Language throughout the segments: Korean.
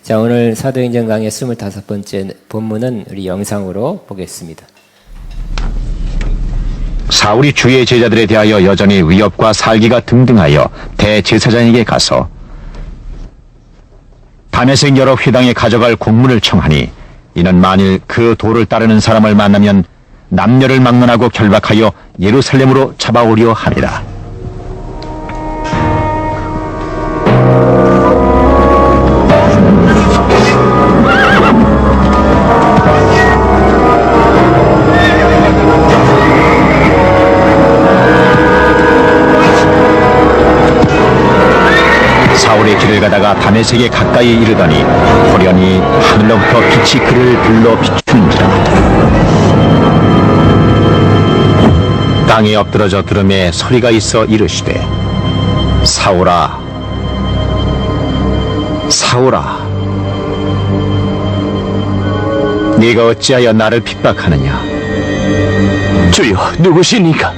자, 오늘 사도행전 강의 25번째 본문은 우리 영상으로 보겠습니다. 사울이 주의 제자들에 대하여 여전히 위협과 살기가 등등하여 대제사장에게 가서 다메섹 여러 회당에 가져갈 공문을 청하니, 이는 만일 그 도를 따르는 사람을 만나면 남녀를 막론하고 결박하여 예루살렘으로 잡아오려 함이라. 사울의 길을 가다가 다메섹에 가까이 이르더니 호련히 하늘로부터 빛이 그를 불러 비추는지라. 땅에 엎드러져 들음에 소리가 있어 이르시되, 사울아, 사울아, 네가 어찌하여 나를 핍박하느냐? 주여, 누구시니까?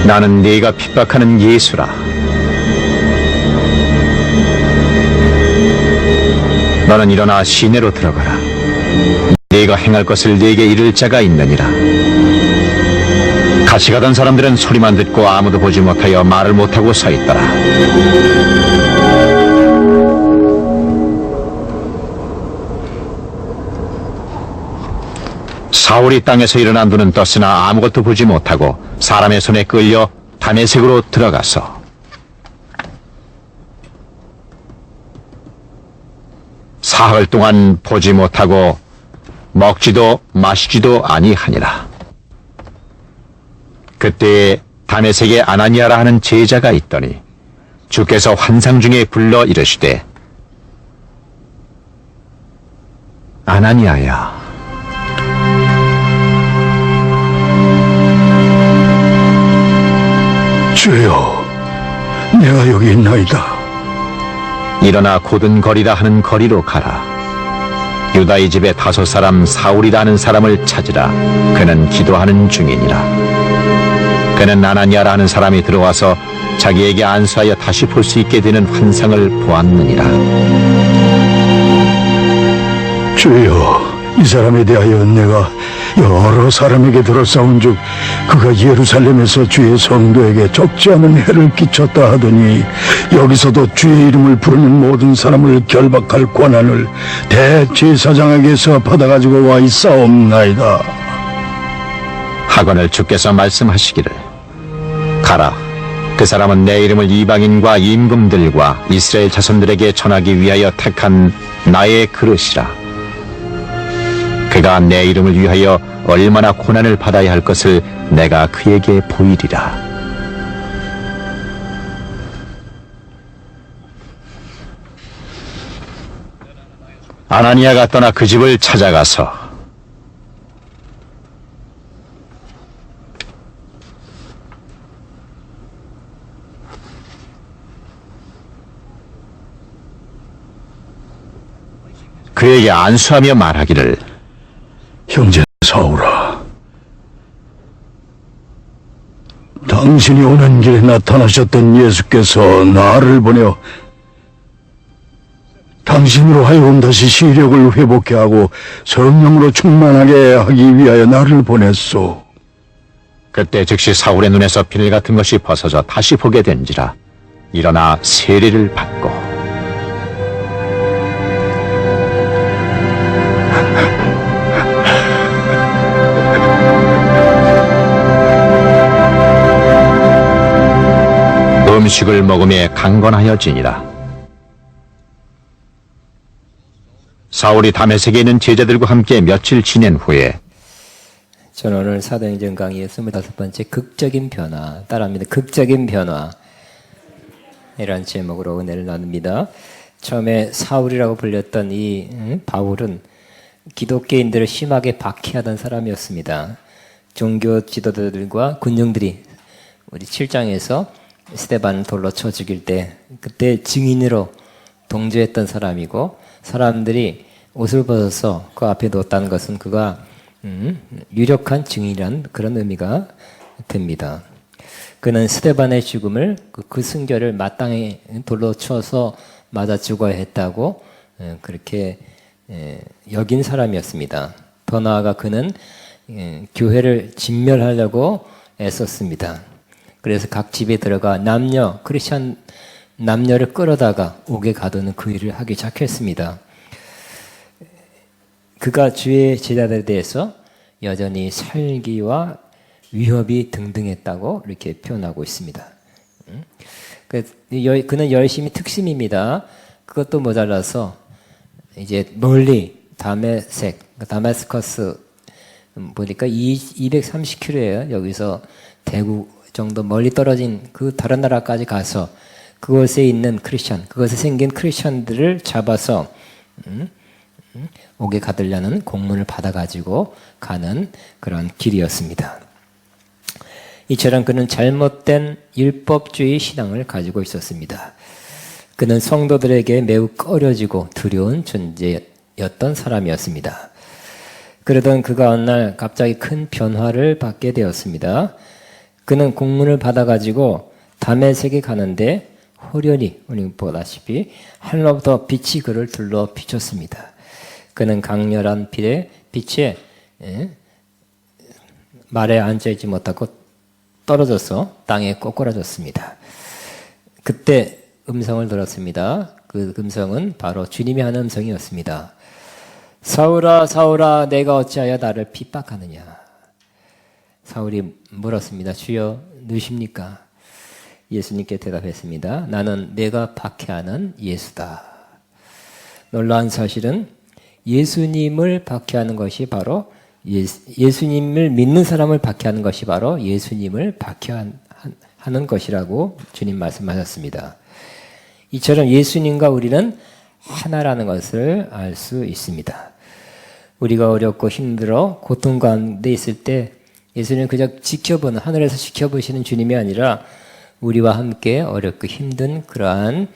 나는 네가 핍박하는 예수라. 너는 일어나 시내로 들어가라. 네가 행할 것을 네게 이를 자가 있느니라. 같이 가던 사람들은 소리만 듣고 아무도 보지 못하여 말을 못하고 서 있더라. 사울이 땅에서 일어난 눈은 떴으나 아무것도 보지 못하고 사람의 손에 끌려 다메섹으로 들어가서 사흘 동안 보지 못하고 먹지도 마시지도 아니하니라. 그때에 다메섹에 아나니아라 하는 제자가 있더니 주께서 환상 중에 불러 이르시되, 아나니아야. 주여, 내가 여기 있나이다. 일어나 곧은 거리라 하는 거리로 가라. 유다의 집에 5 사람 사울이라 하는 사람을 찾으라. 그는 기도하는 중이니라. 그는 아나니아라 하는 사람이 들어와서 자기에게 안수하여 다시 볼 수 있게 되는 환상을 보았느니라. 주여, 이 사람에 대하여 내가 여러 사람에게 들어싸운즉 그가 예루살렘에서 주의 성도에게 적지 않은 해를 끼쳤다 하더니 여기서도 주의 이름을 부르는 모든 사람을 결박할 권한을 대제사장에게서 받아가지고 와 있사옵나이다. 하거늘 주께서 말씀하시기를, 가라. 그 사람은 내 이름을 이방인과 임금들과 이스라엘 자손들에게 전하기 위하여 택한 나의 그릇이라. 그가 내 이름을 위하여 얼마나 고난을 받아야 할 것을 내가 그에게 보이리라. 아나니아가 떠나 그 집을 찾아가서 그에게 안수하며 말하기를, 형제 사울아, 당신이 오는 길에 나타나셨던 예수께서 나를 보내어 당신으로 하여금 다시 시력을 회복케 하고 성령으로 충만하게 하기 위하여 나를 보냈소. 그때 즉시 사울의 눈에서 비늘 같은 것이 벗어져 다시 보게 된지라. 일어나 세례를 받고 음식을 먹음에 강건하여지니라. 사울이 다메섹에 있는 제자들과 함께 며칠 지낸 후에, 저는 오늘 사도행전 강의의 25번째 극적인 변화, 따라합니다. 극적인 변화, 이런 제목으로 은혜를 나눕니다. 처음에 사울이라고 불렸던 이 바울은 기독교인들을 심하게 박해하던 사람이었습니다. 종교 지도자들과 군중들이 우리 7장에서 스데반 돌로 쳐 죽일 때 그때 증인으로 동조했던 사람이고, 사람들이 옷을 벗어서 그 앞에 놓았다는 것은 그가 유력한 증인이라는 그런 의미가 됩니다. 그는 스데반의 죽음을 그 순교를 마땅히 돌로 쳐서 맞아 죽어야 했다고 그렇게 여긴 사람이었습니다. 더 나아가 그는 교회를 진멸하려고 애썼습니다. 그래서 각 집에 들어가 크리스천 남녀를 끌어다가 옥에 가두는 그 일을 하기 시작했습니다. 그가 주의 제자들에 대해서 여전히 살기와 위협이 등등했다고 이렇게 표현하고 있습니다. 그는 열심히 특심입니다. 그것도 모자라서 이제 멀리 다메스커스 보니까 230km예요. 여기서 대구 정도 멀리 떨어진 그 다른 나라까지 가서 그곳에 있는 그것에 생긴 크리스천들을 잡아서 옥에 가두려는 공문을 받아가지고 가는 그런 길이었습니다. 이처럼 그는 잘못된 율법주의 신앙을 가지고 있었습니다. 그는 성도들에게 매우 꺼려지고 두려운 존재였던 사람이었습니다. 그러던 그가 어느 날 갑자기 큰 변화를 받게 되었습니다. 그는 공문을 받아가지고 다메섹에 가는데 호련히 우리 보다시피 하늘로부터 빛이 그를 둘러 비쳤습니다. 그는 강렬한 빛에 말에 앉아있지 못하고 떨어져서 땅에 꼬꾸라졌습니다. 그때 음성을 들었습니다. 그 음성은 바로 주님이 하는 음성이었습니다. 사울아, 사울아, 내가 어찌하여 나를 핍박하느냐. 사울이 물었습니다. 주여, 누구십니까? 예수님께 대답했습니다. 나는 내가 박해하는 예수다. 놀라운 사실은 예수님을 박해하는 것이 바로 예수님을 믿는 사람을 박해하는 것이 바로 예수님을 박해하는 것이라고 주님 말씀하셨습니다. 이처럼 예수님과 우리는 하나라는 것을 알 수 있습니다. 우리가 어렵고 힘들어 고통 가운데 있을 때 예수님은 그저 하늘에서 지켜보시는 주님이 아니라 우리와 함께 어렵고 힘든 그러한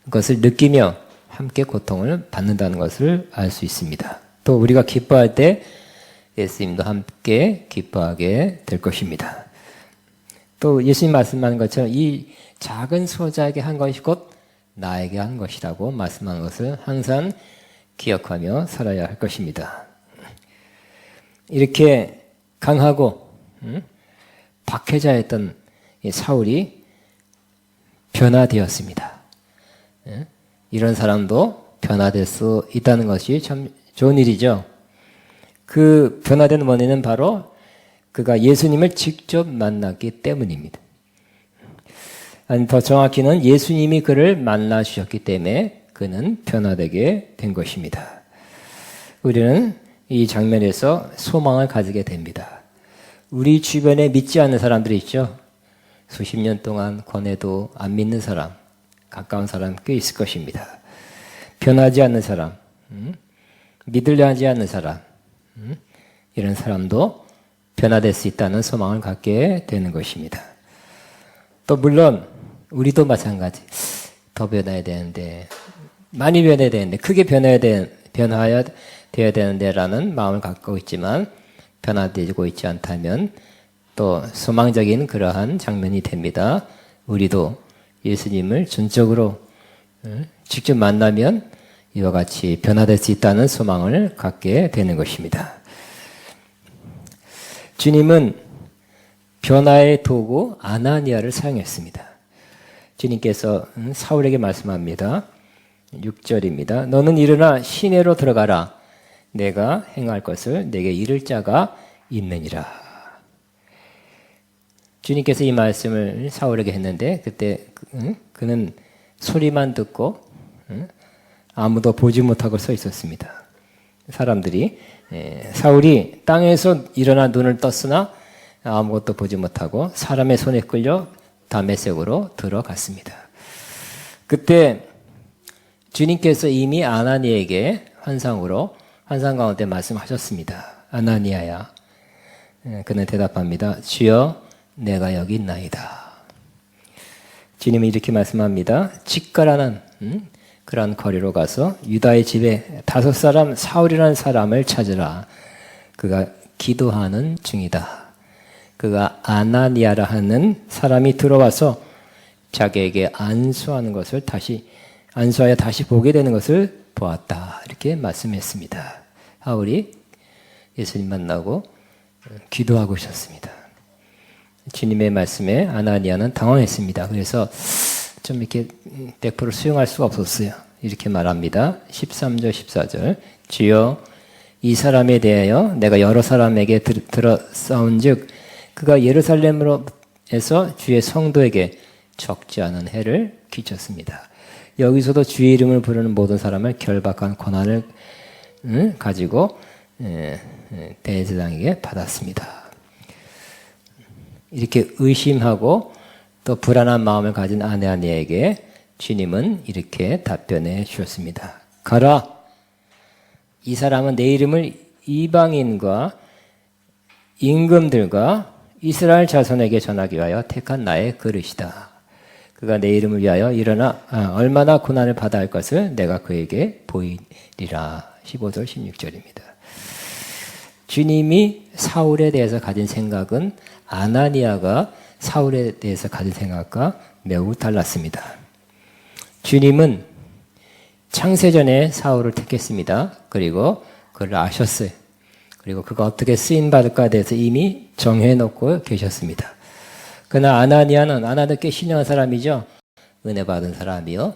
것을 느끼며 함께 고통을 받는다는 것을 알 수 있습니다. 또 우리가 기뻐할 때 예수님도 함께 기뻐하게 될 것입니다. 또 예수님 말씀하는 것처럼 이 작은 소자에게 한 것이 곧 나에게 한 것이라고 말씀하는 것을 항상 기억하며 살아야 할 것입니다. 이렇게 강하고 박해자였던 사울이 변화되었습니다. 이런 사람도 변화될 수 있다는 것이 참 좋은 일이죠. 그 변화된 원인은 바로 그가 예수님을 직접 만났기 때문입니다. 아니, 더 정확히는 예수님이 그를 만나 주셨기 때문에 그는 변화되게 된 것입니다. 우리는 이 장면에서 소망을 가지게 됩니다. 우리 주변에 믿지 않는 사람들이 있죠. 수십 년 동안 권해도 안 믿는 사람, 가까운 사람 꽤 있을 것입니다. 변하지 않는 사람, 믿으려 하지 않는 사람, 이런 사람도 변화될 수 있다는 소망을 갖게 되는 것입니다. 또 물론 우리도 마찬가지. 더 변해야 되는데, 많이 변해야 되는데, 크게 변해야 되어야 되는데라는 마음을 갖고 있지만 변화되고 있지 않다면 또 소망적인 그러한 장면이 됩니다. 우리도 예수님을 전적으로 직접 만나면 이와 같이 변화될 수 있다는 소망을 갖게 되는 것입니다. 주님은 변화의 도구 아나니아를 사용했습니다. 주님께서 사울에게 말씀합니다. 6절입니다. 너는 일어나 시내로 들어가라. 내가 행할 것을 내게 이를 자가 있느니라. 주님께서 이 말씀을 사울에게 했는데 그때 그는 소리만 듣고 아무도 보지 못하고 서 있었습니다. 사람들이 사울이 땅에서 일어나 눈을 떴으나 아무것도 보지 못하고 사람의 손에 끌려 다메섹으로 들어갔습니다. 그때 주님께서 이미 아나니에게 환상 가운데 말씀하셨습니다. 아나니아야. 그는 대답합니다. 주여, 내가 여기 있나이다. 주님이 이렇게 말씀합니다. 직가라는 그런 거리로 가서 유다의 집에 5 사울이라는 사람을 찾으라. 그가 기도하는 중이다. 그가 아나니아라 하는 사람이 들어와서 자기에게 안수하여 다시 보게 되는 것을 보았다. 이렇게 말씀했습니다. 바울이 예수님 만나고 기도하고 있었습니다. 주님의 말씀에 아나니아는 당황했습니다. 그래서 좀 이렇게 100% 수용할 수가 없었어요. 이렇게 말합니다. 13절 14절 주여 이 사람에 대하여 내가 여러 사람에게 들어 싸운즉 그가 예루살렘으로에서 주의 성도에게 적지 않은 해를 끼쳤습니다. 여기서도 주의 이름을 부르는 모든 사람을 결박한 고난을 가지고 대제사장에게 받았습니다. 이렇게 의심하고 또 불안한 마음을 가진 아나니아에게 주님은 이렇게 답변해 주셨습니다. 가라. 이 사람은 내 이름을 이방인과 임금들과 이스라엘 자손에게 전하기 위하여 택한 나의 그릇이다. 그가 내 이름을 위하여 일어나 얼마나 고난을 받아야 할 것을 내가 그에게 보이리라. 15절 16절입니다. 주님이 사울에 대해서 가진 생각은 아나니아가 사울에 대해서 가진 생각과 매우 달랐습니다. 주님은 창세전에 사울을 택했습니다. 그리고 그를 아셨어요. 그리고 그가 어떻게 쓰임받을까에 대해서 이미 정해놓고 계셨습니다. 그러나 아나니아는 꽤 신령한 사람이죠. 은혜 받은 사람이요.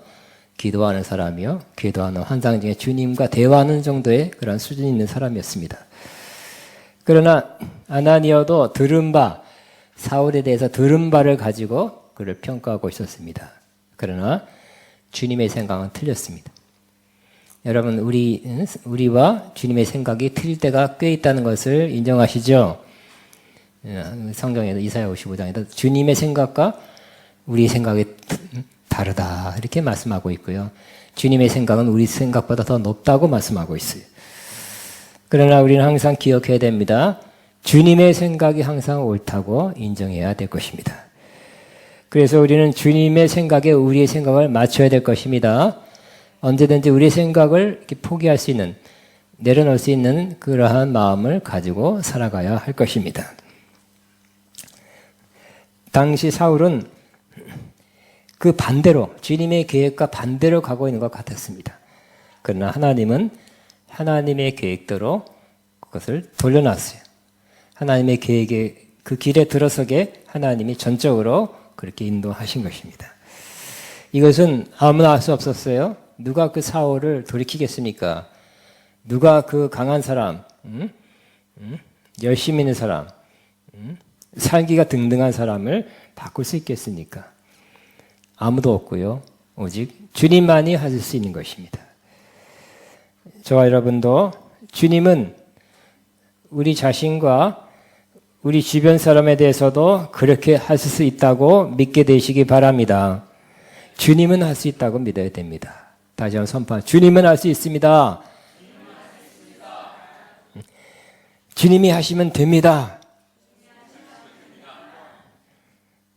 기도하는 사람이요. 기도하는 환상 중에 주님과 대화하는 정도의 그런 수준이 있는 사람이었습니다. 그러나 아나니아도 사울에 대해서 들은 바를 가지고 그를 평가하고 있었습니다. 그러나 주님의 생각은 틀렸습니다. 여러분, 우리와 주님의 생각이 틀릴 때가 꽤 있다는 것을 인정하시죠? 성경에도 이사야 55장에도 주님의 생각과 우리의 생각이 다르다 이렇게 말씀하고 있고요. 주님의 생각은 우리 생각보다 더 높다고 말씀하고 있어요. 그러나 우리는 항상 기억해야 됩니다. 주님의 생각이 항상 옳다고 인정해야 될 것입니다. 그래서 우리는 주님의 생각에 우리의 생각을 맞춰야 될 것입니다. 언제든지 우리의 생각을 이렇게 포기할 수 있는, 내려놓을 수 있는 그러한 마음을 가지고 살아가야 할 것입니다. 당시 사울은 그 반대로, 주님의 계획과 반대로 가고 있는 것 같았습니다. 그러나 하나님은 하나님의 계획대로 그것을 돌려놨어요. 하나님의 계획에 그 길에 들어서게 하나님이 전적으로 그렇게 인도하신 것입니다. 이것은 아무나 할 수 없었어요. 누가 그 사울을 돌이키겠습니까? 누가 그 강한 사람, 열심히 있는 사람, 살기가 등등한 사람을 바꿀 수 있겠습니까? 아무도 없고요. 오직 주님만이 하실 수 있는 것입니다. 저와 여러분도 주님은 우리 자신과 우리 주변 사람에 대해서도 그렇게 하실 수 있다고 믿게 되시기 바랍니다. 주님은 할 수 있다고 믿어야 됩니다. 다시 한번 선포합니다. 주님은 할 수 있습니다. 주님이 하시면 됩니다.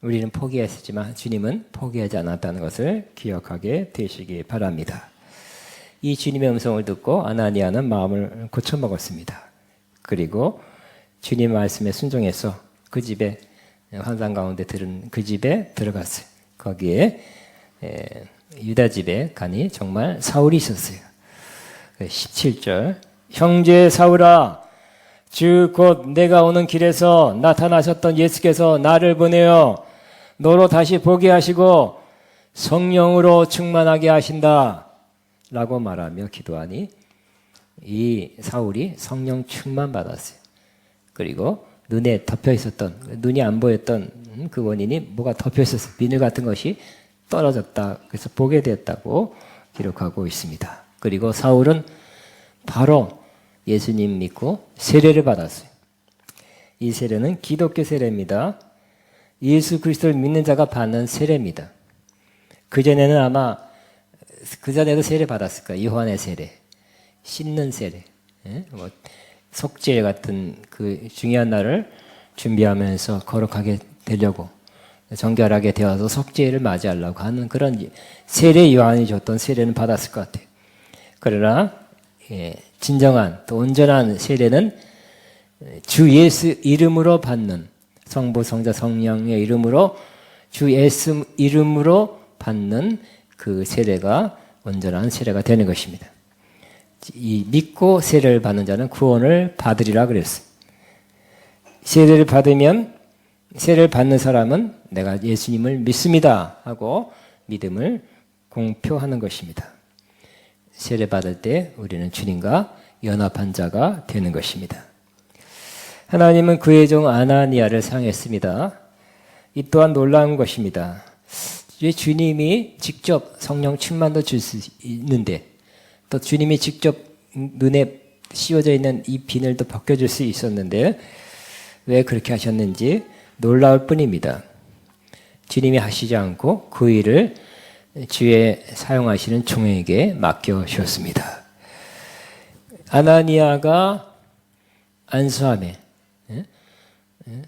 우리는 포기했지만 주님은 포기하지 않았다는 것을 기억하게 되시기 바랍니다. 이 주님의 음성을 듣고 아나니아는 마음을 고쳐먹었습니다. 그리고 주님 말씀에 순종해서 그 집에, 환상 가운데 들은 그 집에 들어갔어요. 거기에 유다 집에 가니 정말 사울이 있었어요. 17절 형제 사울아 주 곧 내가 오는 길에서 나타나셨던 예수께서 나를 보내어 너로 다시 보게 하시고 성령으로 충만하게 하신다 라고 말하며 기도하니 이 사울이 성령 충만 받았어요. 그리고 눈에 덮여 있었던, 눈이 안 보였던 그 원인이 뭐가 덮여 있었어요. 비늘 같은 것이 떨어졌다. 그래서 보게 되었다고 기록하고 있습니다. 그리고 사울은 바로 예수님 믿고 세례를 받았어요. 이 세례는 기독교 세례입니다. 예수 그리스도를 믿는 자가 받는 세례입니다. 그전에는 아마, 그전에도 세례 받았을 거예요. 요한의 세례, 씻는 세례, 속죄 같은 그 중요한 날을 준비하면서 거룩하게 되려고 정결하게 되어서 속죄를 맞이하려고 하는 그런 세례 요한이 줬던 세례는 받았을 것 같아요. 그러나 진정한 또 온전한 세례는 주 예수 이름으로 받는 성부, 성자, 성령의 이름으로 주 예수 이름으로 받는 그 세례가 온전한 세례가 되는 것입니다. 이 믿고 세례를 받는 자는 구원을 받으리라 그랬어요. 세례를 받는 사람은 내가 예수님을 믿습니다 하고 믿음을 공표하는 것입니다. 세례 받을 때 우리는 주님과 연합한 자가 되는 것입니다. 하나님은 그의 종 아나니아를 사용했습니다. 이 또한 놀라운 것입니다. 주님이 직접 성령 충만도 줄 수 있는데 또 주님이 직접 눈에 씌워져 있는 이 비늘도 벗겨줄 수 있었는데 왜 그렇게 하셨는지 놀라울 뿐입니다. 주님이 하시지 않고 그 일을 주에 사용하시는 종에게 맡겨 주었습니다. 아나니아가 안수함에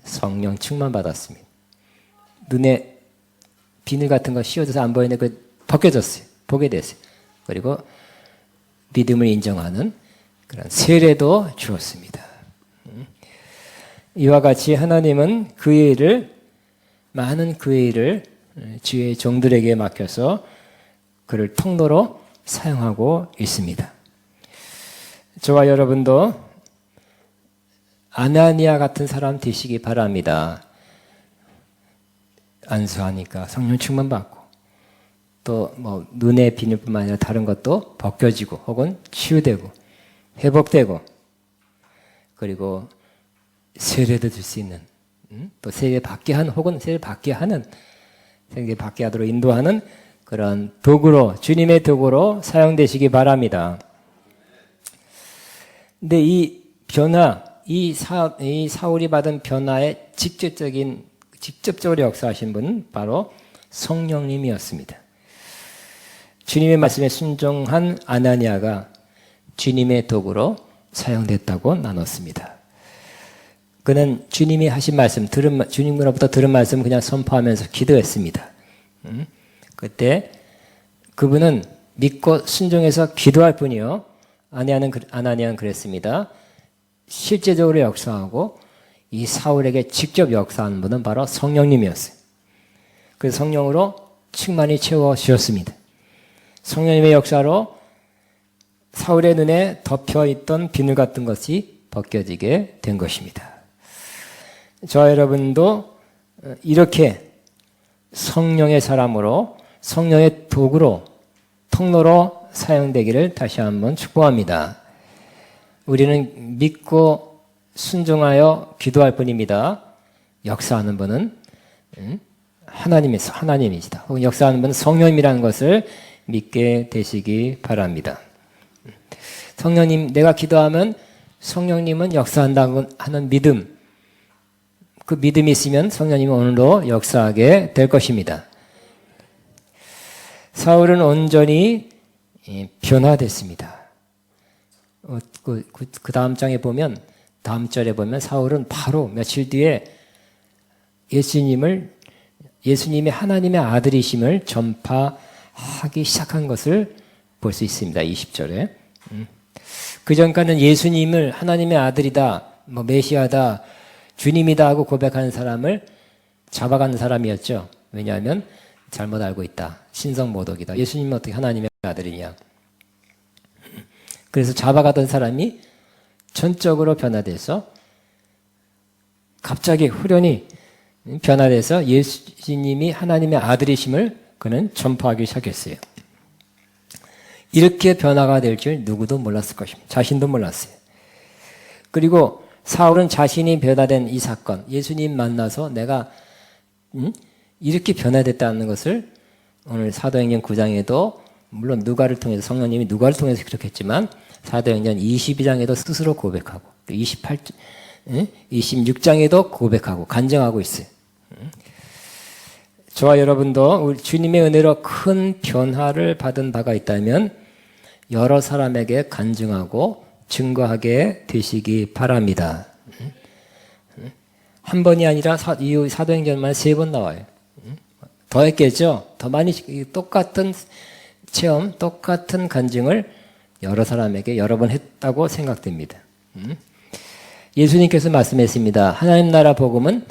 성령 충만 받았습니다. 눈에 비늘 같은 거 씌워져서 안 보이는데 그 벗겨졌어요. 보게 됐어요. 그리고 믿음을 인정하는 그런 세례도 주었습니다. 이와 같이 하나님은 많은 그의 일을 주의 종들에게 맡겨서 그를 통로로 사용하고 있습니다. 저와 여러분도 아나니아 같은 사람 되시기 바랍니다. 안수하니까 성령 충만 받고 또 뭐 눈의 비늘뿐만 아니라 다른 것도 벗겨지고 혹은 치유되고 회복되고 그리고 세례도 줄 수 있는 또 세례 받게 하는 혹은 세례 받게 하는 세례 받게 하도록 인도하는 그런 도구로 주님의 도구로 사용되시기 바랍니다. 근데 이 변화, 이 사울이 받은 변화에 직접적으로 역사하신 분은 바로 성령님이었습니다. 주님의 말씀에 순종한 아나니아가 주님의 도구로 사용됐다고 나눴습니다. 그는 주님이 하신 말씀, 주님으로부터 들은 말씀 그냥 선포하면서 기도했습니다. 그때 그분은 믿고 순종해서 기도할 뿐이요. 아나니아는 그랬습니다. 실제적으로 역사하고 이 사울에게 직접 역사하는 분은 바로 성령님이었어요. 그 성령으로 충만히 채워 주셨습니다. 성령님의 역사로 사울의 눈에 덮여있던 비늘 같은 것이 벗겨지게 된 것입니다. 저와 여러분도 이렇게 성령의 사람으로 성령의 도구로 통로로 사용되기를 다시 한번 축복합니다. 우리는 믿고 순종하여 기도할 뿐입니다. 역사하는 분은 하나님이시다. 혹은 역사하는 분은 성령님이라는 것을 믿게 되시기 바랍니다. 성령님, 내가 기도하면 성령님은 역사한다고 하는 믿음, 그 믿음이 있으면 성령님은 오늘도 역사하게 될 것입니다. 사울은 온전히 변화됐습니다. 그 다음 장에 보면, 다음 절에 보면 사울은 바로 며칠 뒤에 예수님이 하나님의 아들이심을 전파하기 시작한 것을 볼 수 있습니다. 20절에. 그 전까지는 예수님을 하나님의 아들이다, 메시아다, 주님이다 하고 고백하는 사람을 잡아가는 사람이었죠. 왜냐하면 잘못 알고 있다. 신성모독이다. 예수님은 어떻게 하나님의 아들이냐. 그래서 잡아가던 사람이 전적으로 변화돼서 갑자기 후련히 변화돼서 예수님이 하나님의 아들이심을 그는 전파하기 시작했어요. 이렇게 변화가 될 줄 누구도 몰랐을 것입니다. 자신도 몰랐어요. 그리고 사울은 자신이 변화된 이 사건, 예수님 만나서 내가 이렇게 변화됐다는 것을 오늘 사도행전 9장에도 물론 누가를 통해서 성령님이 누가를 통해서 그렇게 했지만 사도행전 22장에도 스스로 고백하고 26장에도 고백하고 간증하고 있어요. 저와 여러분도 우리 주님의 은혜로 큰 변화를 받은 바가 있다면 여러 사람에게 간증하고 증거하게 되시기 바랍니다. 한 번이 아니라 이 사도행전만 3번 나와요. 더 했겠죠? 더 많이 똑같은 체험, 똑같은 간증을 여러 사람에게 여러 번 했다고 생각됩니다. 예수님께서 말씀했습니다. 하나님 나라 복음은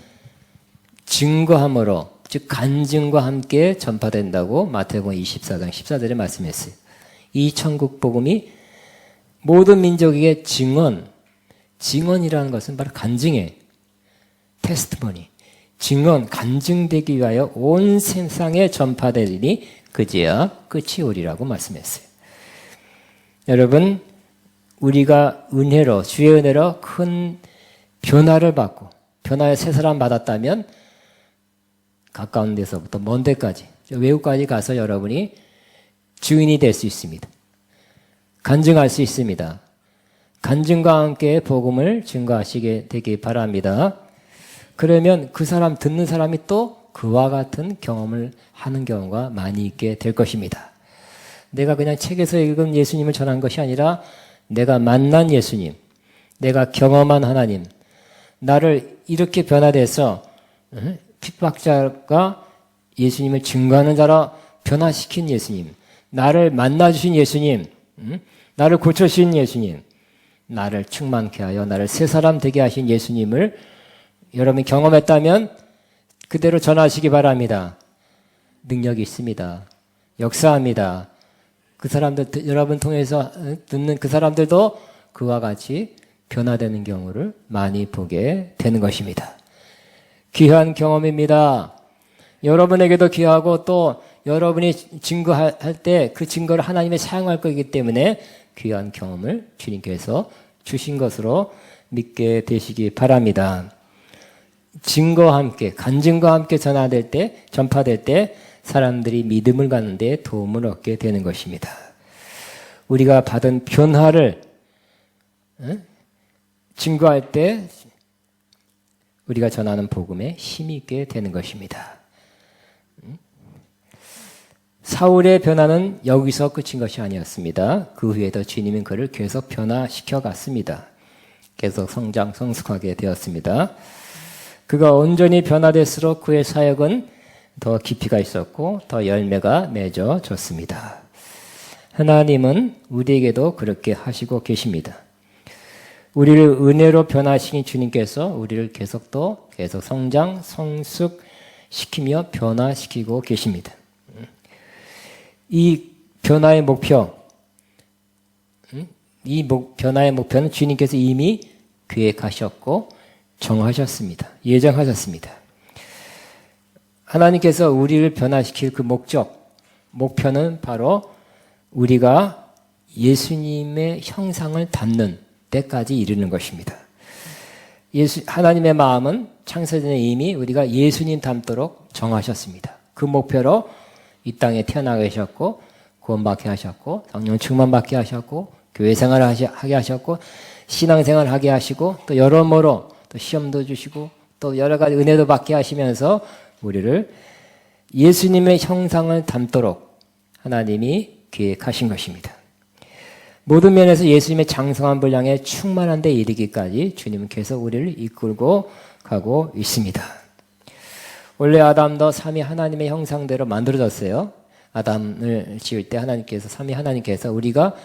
증거함으로, 즉 간증과 함께 전파된다고 마태복음 24장 14절에 말씀했어요. 이 천국 복음이 모든 민족에게 증언이라는 것은 바로 간증이에요. 테스트머니, 증언, 간증되기 위하여 온 세상에 전파되리니 그제야 끝이 오리라고 말씀했어요. 여러분, 우리가 은혜로, 주의 은혜로 큰 변화를 받고 변화의 새 사람 받았다면 가까운 데서부터 먼 데까지, 외국까지 가서 여러분이 주인이 될 수 있습니다. 간증할 수 있습니다. 간증과 함께 복음을 증거하시게 되기 바랍니다. 그러면 그 사람, 듣는 사람이 또 그와 같은 경험을 하는 경우가 많이 있게 될 것입니다. 내가 그냥 책에서 읽은 예수님을 전한 것이 아니라 내가 만난 예수님, 내가 경험한 하나님, 나를 이렇게 변화돼서 핍박자가 예수님을 증거하는 자로 변화시킨 예수님, 나를 만나주신 예수님, 나를 고쳐주신 예수님, 나를 충만케 하여 나를 새 사람 되게 하신 예수님을 여러분이 경험했다면 그대로 전하시기 바랍니다. 능력이 있습니다. 역사합니다. 그 사람들, 여러분 통해서 듣는 그 사람들도 그와 같이 변화되는 경우를 많이 보게 되는 것입니다. 귀한 경험입니다. 여러분에게도 귀하고 또 여러분이 증거할 때 그 증거를 하나님이 사용할 거기 때문에 귀한 경험을 주님께서 주신 것으로 믿게 되시기 바랍니다. 증거와 함께, 간증과 함께 전파될 때 사람들이 믿음을 갖는 데 도움을 얻게 되는 것입니다. 우리가 받은 변화를 증거할 때 우리가 전하는 복음에 힘이 있게 되는 것입니다. 사울의 변화는 여기서 끝인 것이 아니었습니다. 그 후에도 주님은 그를 계속 변화시켜 갔습니다. 계속 성장, 성숙하게 되었습니다. 그가 온전히 변화될수록 그의 사역은 더 깊이가 있었고 더 열매가 맺어졌습니다. 하나님은 우리에게도 그렇게 하시고 계십니다. 우리를 은혜로 변화시킨 주님께서 우리를 계속 성장, 성숙시키며 변화시키고 계십니다. 이 변화의 목표, 변화의 목표는 주님께서 이미 계획하셨고 정하셨습니다. 예정하셨습니다. 하나님께서 우리를 변화시킬 그 목표는 바로 우리가 예수님의 형상을 담는 때까지 이르는 것입니다. 하나님의 마음은 창세전에 이미 우리가 예수님 닮도록 정하셨습니다. 그 목표로 이 땅에 태어나게 하셨고 구원받게 하셨고 성령 충만받게 하셨고 교회생활을 하게 하셨고 신앙생활을 하게 하시고 또 여러모로 또 시험도 주시고 또 여러 가지 은혜도 받게 하시면서 우리를 예수님의 형상을 담도록 하나님이 계획하신 것입니다. 모든 면에서 예수님의 장성한 분량에 충만한 데 이르기까지 주님은 계속 우리를 이끌고 가고 있습니다. 원래 아담도 삼위 하나님의 형상대로 만들어졌어요. 아담을 지을 때 삼위 하나님께서 우리가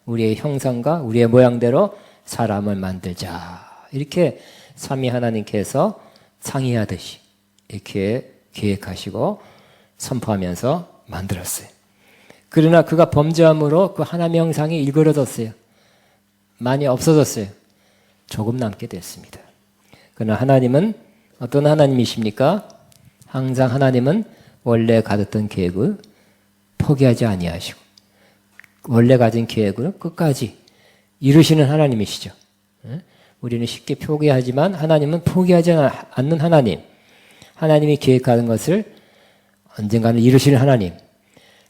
우리의 형상과 우리의 모양대로 사람을 만들자. 이렇게 삼위 하나님께서 상의하듯이 이렇게 계획하시고 선포하면서 만들었어요. 그러나 그가 범죄함으로 그 하나님의 형상이 일그러졌어요. 많이 없어졌어요. 조금 남게 됐습니다. 그러나 하나님은 어떤 하나님이십니까? 항상 하나님은 원래 가졌던 계획을 포기하지 아니하시고 원래 가진 계획을 끝까지 이루시는 하나님이시죠. 우리는 쉽게 포기하지만 하나님은 포기하지 않는 하나님. 하나님이 계획하는 것을 언젠가는 이루시는 하나님.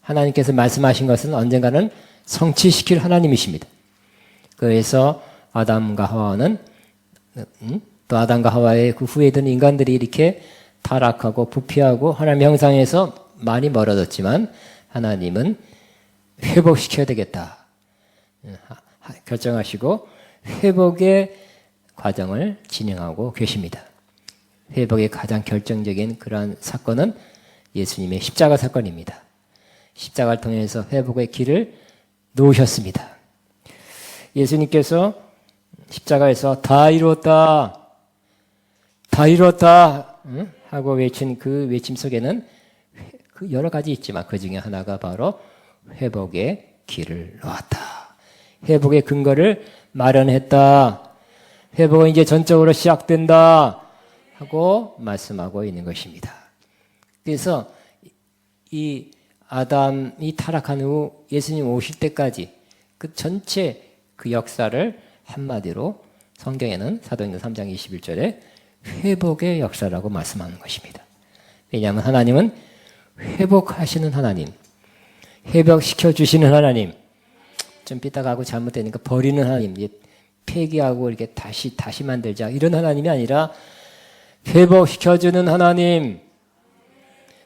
하나님께서 말씀하신 것은 언젠가는 성취시킬 하나님이십니다. 그래서 아담과 하와는 또 아담과 하와의 그 후에 든 인간들이 이렇게 타락하고 부패하고 하나님의 형상에서 많이 멀어졌지만 하나님은 회복시켜야 되겠다 결정하시고 회복의 과정을 진행하고 계십니다. 회복의 가장 결정적인 그러한 사건은 예수님의 십자가 사건입니다. 십자가를 통해서 회복의 길을 놓으셨습니다. 예수님께서 십자가에서 다 이루었다 하고 외친 그 외침 속에는 그 여러 가지 있지만 그 중에 하나가 바로 회복의 길을 놓았다. 회복의 근거를 마련했다. 회복은 이제 전적으로 시작된다. 하고 말씀하고 있는 것입니다. 그래서 이 아담이 타락한 후 예수님 오실 때까지 그 전체 그 역사를 한마디로 성경에는 사도행전 3장 21절에 회복의 역사라고 말씀하는 것입니다. 왜냐하면 하나님은 회복하시는 하나님, 회복시켜 주시는 하나님, 좀 삐딱하고 잘못되니까 버리는 하나님, 폐기하고 이렇게 다시 만들자 이런 하나님이 아니라 회복시켜 주는 하나님.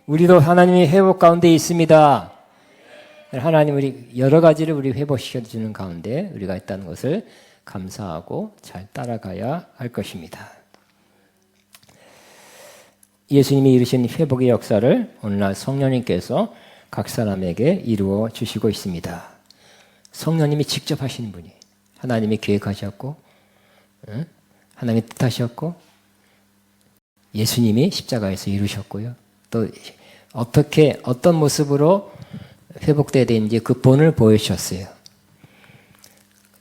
우리도 하나님이 회복 가운데 있습니다. 하나님 우리 여러 가지를 우리 회복시켜 주는 가운데 우리가 있다는 것을 감사하고 잘 따라가야 할 것입니다. 예수님이 이루신 회복의 역사를 오늘날 성령님께서 각 사람에게 이루어 주시고 있습니다. 성령님이 직접 하시는 분이 하나님이 계획하셨고 하나님이 뜻하셨고 예수님이 십자가에서 이루셨고요. 또 어떤 모습으로 회복돼야 되는지 그 본을 보여주셨어요.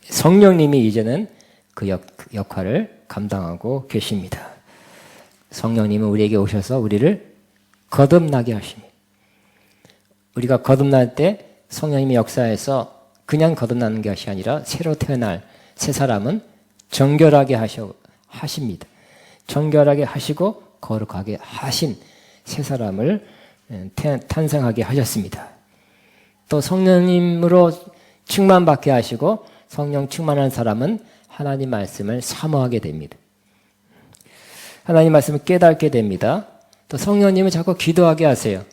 성령님이 이제는 그 역할을 감당하고 계십니다. 성령님은 우리에게 오셔서 우리를 거듭나게 하십니다. 우리가 거듭날 때 성령님의 역사에서 그냥 거듭나는 것이 아니라 새로 태어날 새 사람은 정결하게 하십니다. 정결하게 하시고 거룩하게 하신 새 사람을 탄생하게 하셨습니다. 또 성령님으로 충만받게 하시고 성령 충만한 사람은 하나님 말씀을 사모하게 됩니다. 하나님 말씀을 깨닫게 됩니다. 또 성령님은 자꾸 기도하게 하세요.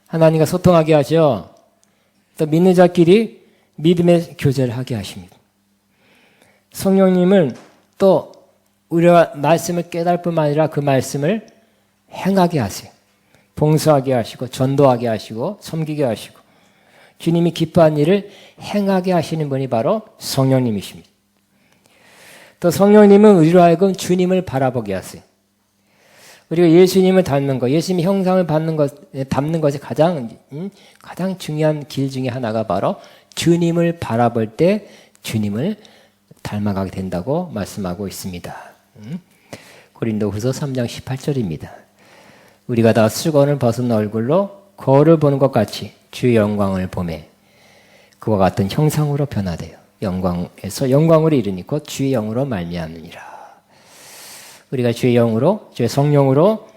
하나님과 소통하게 하죠. 또 믿는 자끼리 믿음의 교제를 하게 하십니다. 성령님은 또 우리가 말씀을 깨달을 뿐만 아니라 그 말씀을 행하게 하세요. 봉사하게 하시고 전도하게 하시고 섬기게 하시고 주님이 기뻐한 일을 행하게 하시는 분이 바로 성령님이십니다. 또 성령님은 우리로 하여금 주님을 바라보게 하세요. 우리가 예수님을 닮는 것, 예수님의 형상을 담는 것이 가장 중요한 길 중에 하나가 바로 주님을 바라볼 때 주님을 닮아가게 된다고 말씀하고 있습니다. 고린도후서 3장 18절입니다. 우리가 다 수건을 벗은 얼굴로 거울을 보는 것 같이 주의 영광을 보매 그와 같은 형상으로 변화되어 영광에서 영광으로 이르니 곧 주의 영으로 말미암느니라. 우리가 주의 영으로, 주의 성령으로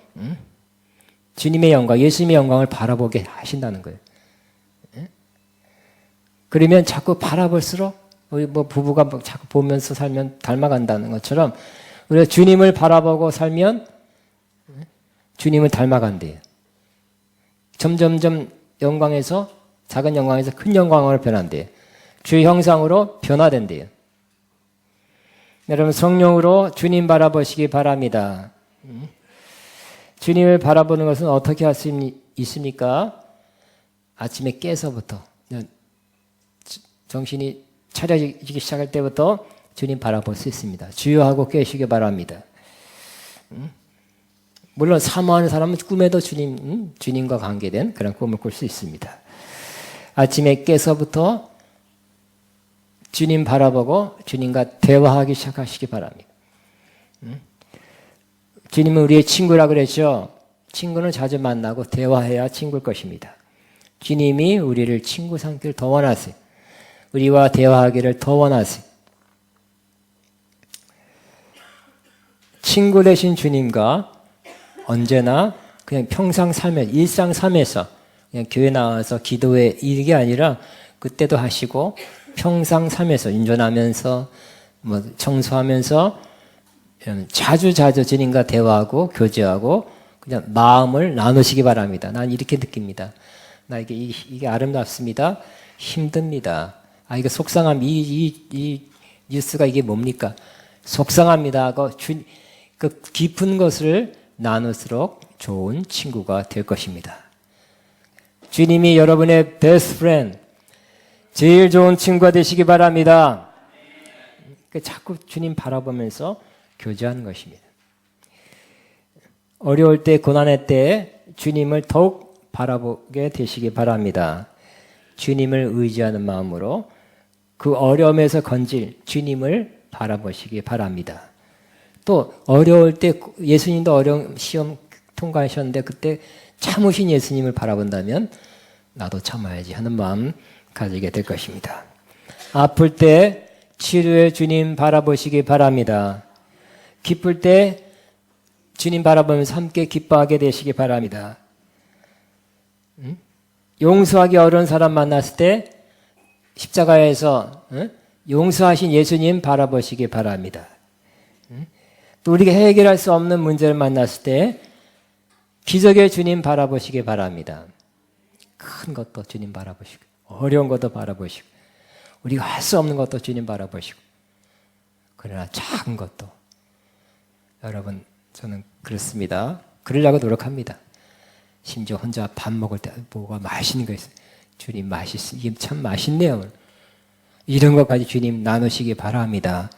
주님의 영광, 예수님의 영광을 바라보게 하신다는 거예요. 그러면 자꾸 바라볼수록 우리 부부가 자꾸 보면서 살면 닮아간다는 것처럼 우리가 주님을 바라보고 살면 주님을 닮아간대요. 점점점 영광에서 작은 영광에서 큰 영광으로 변한대요. 주의 형상으로 변화된대요. 여러분 성령으로 주님 바라보시기 바랍니다. 주님을 바라보는 것은 어떻게 할 수 있습니까? 아침에 깨서부터 정신이 차려지기 시작할 때부터 주님 바라볼 수 있습니다. 주여 하고 깨시기 바랍니다. 물론 사모하는 사람은 꿈에도 주님과 관계된 그런 꿈을 꿀 수 있습니다. 아침에 깨서부터 주님 바라보고 주님과 대화하기 시작하시기 바랍니다. 주님은 우리의 친구라 그랬죠. 친구는 자주 만나고 대화해야 친구일 것입니다. 주님이 우리를 친구 삼기를 더 원하세요. 우리와 대화하기를 더 원하세요. 친구 되신 주님과 언제나 그냥 평상 삶에서 일상 삶에서 그냥 교회 나와서 기도해 이게 아니라 그때도 하시고 평상 삶에서 운전하면서 청소하면서 자주 주님과 대화하고 교제하고 그냥 마음을 나누시기 바랍니다. 난 이렇게 느낍니다. 나 이게 아름답습니다. 힘듭니다. 이거 속상함 이 뉴스가 이게 뭡니까? 속상합니다 하고 그 깊은 것을 나눌수록 좋은 친구가 될 것입니다. 주님이 여러분의 베스트 프렌드, 제일 좋은 친구가 되시기 바랍니다. 자꾸 주님 바라보면서 교제하는 것입니다. 어려울 때, 고난의 때 주님을 더욱 바라보게 되시기 바랍니다. 주님을 의지하는 마음으로 그 어려움에서 건질 주님을 바라보시기 바랍니다. 또 어려울 때 예수님도 어려운 시험 통과하셨는데 그때 참으신 예수님을 바라본다면 나도 참아야지 하는 마음 가지게 될 것입니다. 아플 때 치료의 주님 바라보시기 바랍니다. 기쁠 때 주님 바라보면서 함께 기뻐하게 되시기 바랍니다. 용서하기 어려운 사람 만났을 때 십자가에서 용서하신 예수님 바라보시기 바랍니다. 또 우리가 해결할 수 없는 문제를 만났을 때 기적의 주님 바라보시기 바랍니다. 큰 것도 주님 바라보시고 어려운 것도 바라보시고 우리가 할 수 없는 것도 주님 바라보시고 그러나 작은 것도 여러분 저는 그렇습니다. 그러려고 노력합니다. 심지어 혼자 밥 먹을 때 뭐가 맛있는 거 있어요. 주님 이게 참 맛있네요. 이런 것까지 주님 나누시기 바랍니다.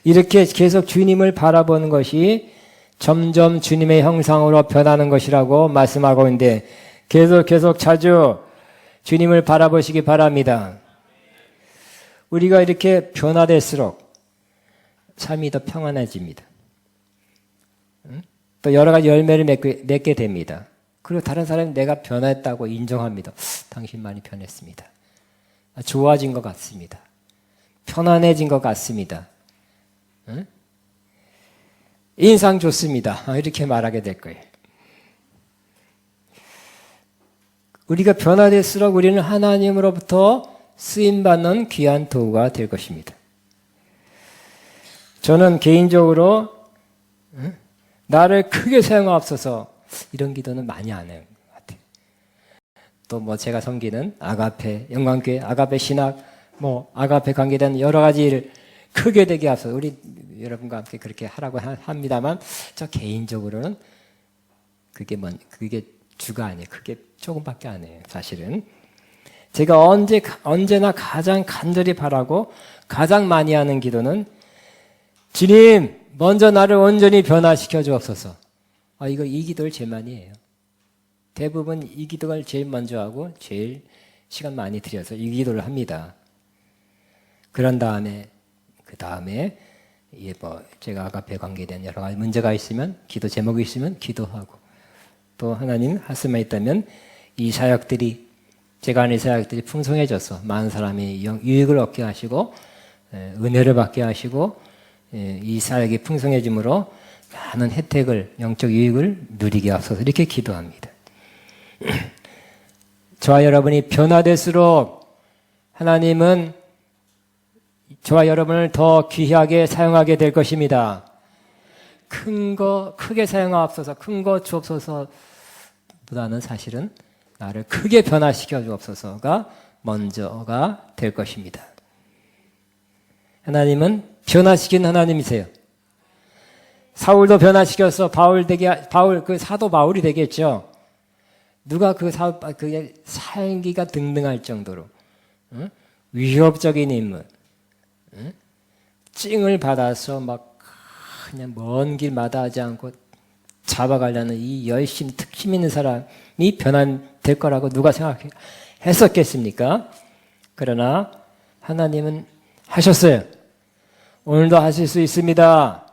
이렇게 계속 주님을 바라보는 것이 점점 주님의 형상으로 변하는 것이라고 말씀하고 있는데 계속 자주 주님을 바라보시기 바랍니다. 우리가 이렇게 변화될수록 삶이 더 평안해집니다. 또 여러 가지 열매를 맺게 됩니다. 그리고 다른 사람이 내가 변했다고 인정합니다. 당신 많이 변했습니다. 좋아진 것 같습니다. 편안해진 것 같습니다. 인상 좋습니다. 이렇게 말하게 될 거예요. 우리가 변화될수록 우리는 하나님으로부터 쓰임받는 귀한 도구가 될 것입니다. 저는 개인적으로 나를 크게 사용하옵소서 이런 기도는 많이 안 해요. 또 뭐 제가 섬기는 아가페 영광교회, 아가페 신학, 뭐 아가페 관계된 여러 가지 일을 크게 되게 앞서 우리 여러분과 함께 그렇게 하라고 합니다만 저 개인적으로는 그게 주가 아니에요. 그게 조금밖에 안 해요. 사실은 제가 언제나 가장 간절히 바라고 가장 많이 하는 기도는 주님 먼저 나를 온전히 변화시켜 주옵소서. 이 기도를 제일 많이 해요. 대부분 이 기도를 제일 먼저 하고 제일 시간 많이 들여서 이 기도를 합니다. 그런 다음에 제가 아가페 관계된 여러 가지 문제가 있으면 기도 제목이 있으면 기도하고 또 하나님 할 수만 있다면 이 사역들이 제가 하는 사역들이 풍성해져서 많은 사람이 유익을 얻게 하시고 은혜를 받게 하시고 이 사역이 풍성해짐으로 많은 혜택을 영적 유익을 누리게 하소서 이렇게 기도합니다. 저와 여러분이 변화될수록 하나님은 저와 여러분을 더 귀하게 사용하게 될 것입니다. 큰 거 크게 사용하옵소서, 큰 거 주옵소서 보다는 사실은 나를 크게 변화시켜 주옵소서가 먼저가 될 것입니다. 하나님은 변화시킨 하나님이세요. 사울도 변화시켜서 그 사도 바울이 되겠죠. 누가 그게 살기가 등등할 정도로 위협적인 인물, 찡을 받아서 막 그냥 먼 길 마다하지 않고 잡아가려는 이 특심 있는 사람이 변환될 거라고 누가 생각했었겠습니까? 그러나 하나님은 하셨어요. 오늘도 하실 수 있습니다.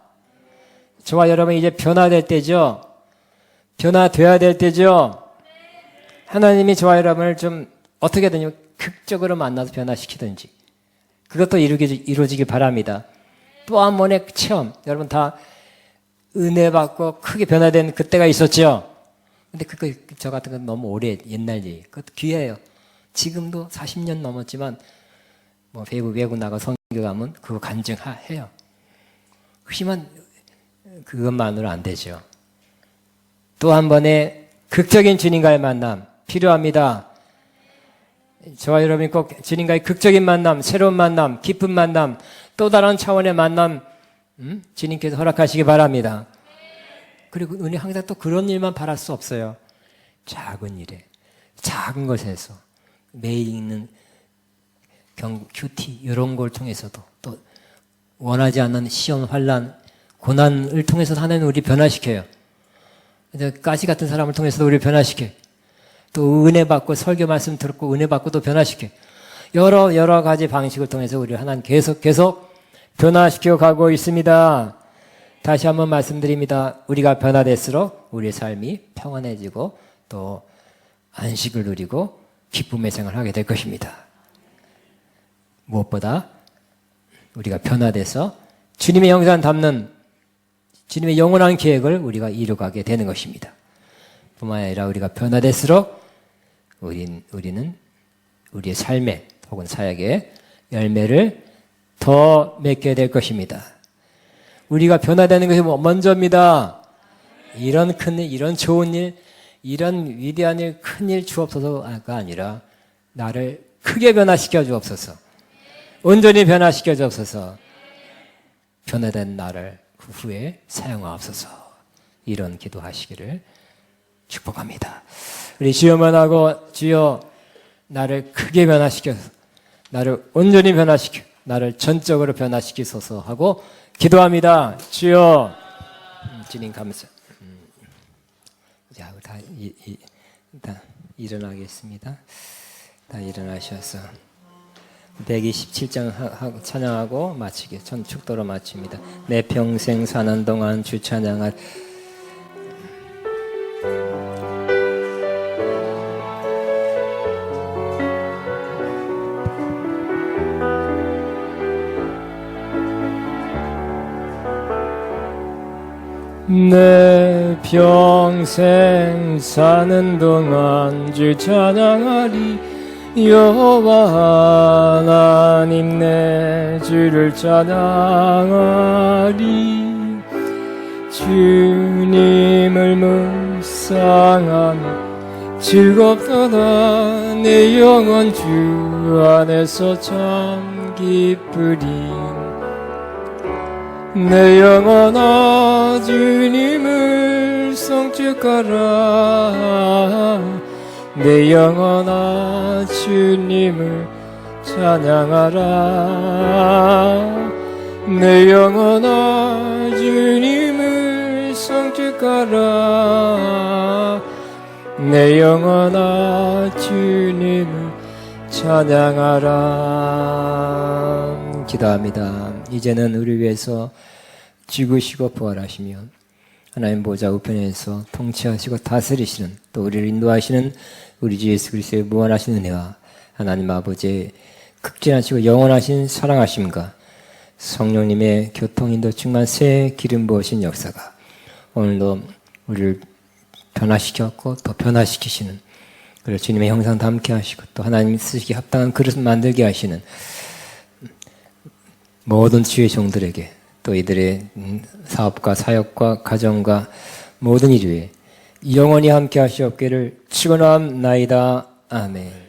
저와 여러분 이제 변화될 때죠. 변화돼야 될 때죠. 하나님이 저와 여러분을 좀 어떻게든 극적으로 만나서 변화시키든지 그것도 이루어지기 바랍니다. 또 한 번의 체험, 여러분 다 은혜 받고 크게 변화된 그때가 있었죠. 근데 저 같은 건 너무 옛날 얘기. 그것도 귀해요. 지금도 40년 넘었지만 뭐 외국 나가 선교 가면 그거 간증해요. 하지만 그것만으로 안 되죠. 또 한 번의 극적인 주님과의 만남 필요합니다. 저와 여러분이 꼭 주님과의 극적인 만남, 새로운 만남, 깊은 만남, 또 다른 차원의 만남 주님께서 허락하시기 바랍니다. 그리고 우리 항상 또 그런 일만 바랄 수 없어요. 작은 일에, 작은 것에서 매일 읽는 큐티 이런 걸 통해서도 또 원하지 않는 시험, 환난, 고난을 통해서 하나님 우리 변화시켜요. 가시 같은 사람을 통해서도 우리 변화시켜요. 또 은혜 받고 설교 말씀 듣고 은혜 받고 또 변화시켜요. 여러 가지 방식을 통해서 우리 하나님 계속 변화시켜 가고 있습니다. 다시 한번 말씀드립니다. 우리가 변화될수록 우리의 삶이 평안해지고 또 안식을 누리고 기쁨의 생활을 하게 될 것입니다. 무엇보다 우리가 변화돼서 주님의 형상 담는 주님의 영원한 계획을 우리가 이루어가게 되는 것입니다. 뿐만 아니라 우리가 변화될수록 우리는 우리의 삶에 혹은 사역에 열매를 더 맺게 될 것입니다. 우리가 변화되는 것이 먼저입니다. 이런 큰 일, 이런 좋은 일, 이런 위대한 일, 큰 일 주옵소서가 아니라 나를 크게 변화시켜 주옵소서. 온전히 변화시켜 주옵소서. 변화된 나를 그 후에 사용하옵소서. 이런 기도하시기를 축복합니다. 우리 주여만 하고 주여 나를 크게 변화시켜서 나를 온전히 변화시켜 나를 전적으로 변화시키소서 하고 기도합니다. 주여 주님 감사. 자, 다 일어나겠습니다. 다 일어나셔서 127장 찬양하고 마치게 전 축도로 마칩니다. 내 평생 사는 동안 주 찬양할 내 평생 사는 동안 주 찬양하리 여호와 하나님 내 주를 찬양하리 주님을 묵상하며 즐겁도다 내 영혼 주 안에서 참 기쁘리 내 영혼아 주님을 송축하라 내 영혼아 주님을 찬양하라 내 영혼아 주님을 송축하라 내 영혼아 주님을 찬양하라. 기도합니다. 이제는 우리 위해서 죽으시고 부활하시며 하나님 보좌 우편에서 통치하시고 다스리시는 또 우리를 인도하시는 우리 주 예수 그리스도의 무한하신 은혜와 하나님 아버지의 극진하시고 영원하신 사랑하심과 성령님의 교통인도 충만 새 기름 부으신 역사가 오늘도 우리를 변화시켰고 더 변화시키시는 그리고 주님의 형상 담게 하시고 또 하나님 쓰시기 합당한 그릇 만들게 하시는 모든 주의 종들에게 또 이들의 사업과 사역과 가정과 모든 일 위에 영원히 함께 하시옵기를 축원합나이다. 아멘.